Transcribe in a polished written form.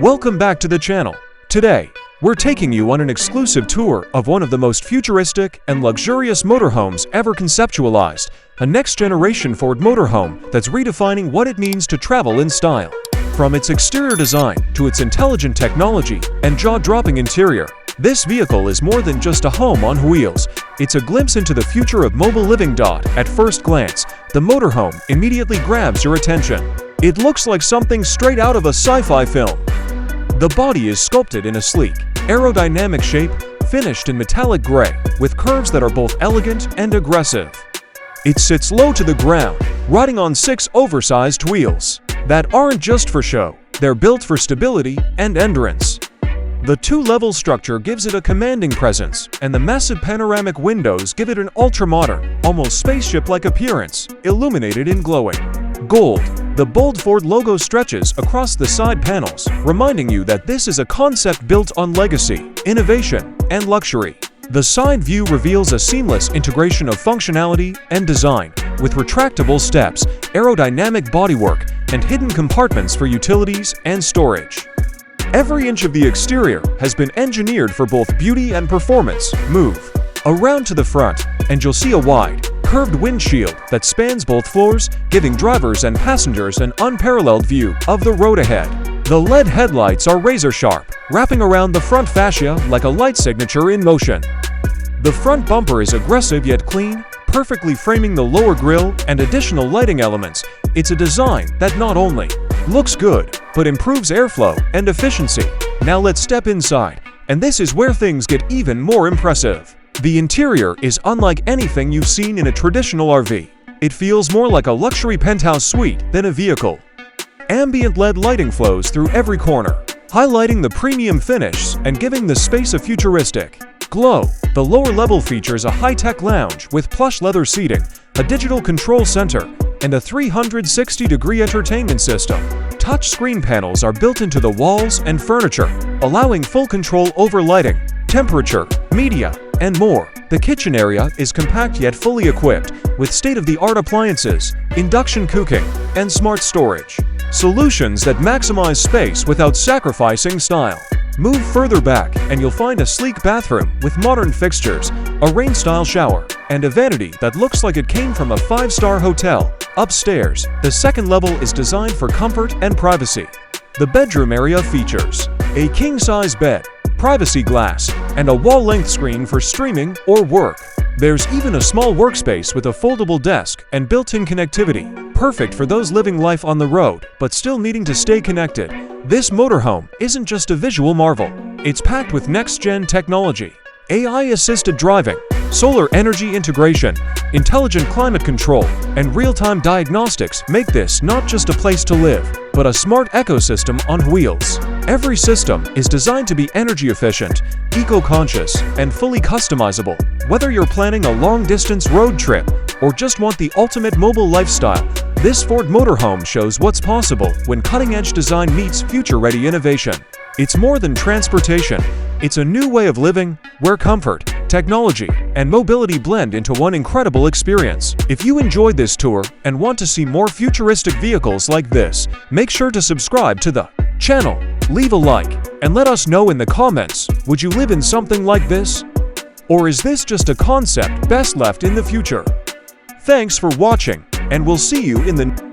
Welcome back to the channel. Today, we're taking you on an exclusive tour of one of the most futuristic and luxurious motorhomes ever conceptualized, a next-generation Ford motorhome that's redefining what it means to travel in style. From its exterior design to its intelligent technology and jaw-dropping interior, this vehicle is more than just a home on wheels. It's a glimpse into the future of mobile living. At first glance, the motorhome immediately grabs your attention. It looks like something straight out of a sci-fi film. The body is sculpted in a sleek, aerodynamic shape, finished in metallic gray, with curves that are both elegant and aggressive. It sits low to the ground, riding on 6 oversized wheels that aren't just for show. They're built for stability and endurance. The 2-level structure gives it a commanding presence, and the massive panoramic windows give it an ultra-modern, almost spaceship-like appearance, illuminated in glowing gold. The bold Ford logo stretches across the side panels, reminding you that this is a concept built on legacy, innovation, and luxury. The side view reveals a seamless integration of functionality and design, with retractable steps, aerodynamic bodywork, and hidden compartments for utilities and storage. Every inch of the exterior has been engineered for both beauty and performance. Move around to the front, and you'll see a wide, curved windshield that spans both floors, giving drivers and passengers an unparalleled view of the road ahead. The LED headlights are razor-sharp, wrapping around the front fascia like a light signature in motion. The front bumper is aggressive yet clean, perfectly framing the lower grille and additional lighting elements. It's a design that not only looks good, but improves airflow and efficiency. Now let's step inside, and this is where things get even more impressive. The interior is unlike anything you've seen in a traditional RV. It feels more like a luxury penthouse suite than a vehicle. Ambient LED lighting flows through every corner, highlighting the premium finish and giving the space a futuristic glow. The lower level features a high-tech lounge with plush leather seating, a digital control center, and a 360-degree entertainment system. Touch-screen panels are built into the walls and furniture, allowing full control over lighting, temperature, media, and more. The kitchen area is compact yet fully equipped with state-of-the-art appliances, induction cooking, and smart storage. Solutions that maximize space without sacrificing style. Move further back and you'll find a sleek bathroom with modern fixtures, a rain-style shower, and a vanity that looks like it came from a 5-star hotel. Upstairs, the second level is designed for comfort and privacy. The bedroom area features a king-size bed, privacy glass, and a wall-length screen for streaming or work. There's even a small workspace with a foldable desk and built-in connectivity, perfect for those living life on the road but still needing to stay connected. This motorhome isn't just a visual marvel. It's packed with next-gen technology, AI-assisted driving, solar energy integration, intelligent climate control, and real-time diagnostics make this not just a place to live, but a smart ecosystem on wheels. Every system is designed to be energy efficient, eco-conscious, and fully customizable. Whether you're planning a long-distance road trip or just want the ultimate mobile lifestyle, this Ford motorhome shows what's possible when cutting-edge design meets future-ready innovation. It's more than transportation. It's a new way of living where comfort, technology, and mobility blend into one incredible experience. If you enjoyed this tour and want to see more futuristic vehicles like this, make sure to subscribe to the channel, leave a like, and let us know in the comments, would you live in something like this? Or is this just a concept best left in the future? Thanks for watching, and we'll see you in the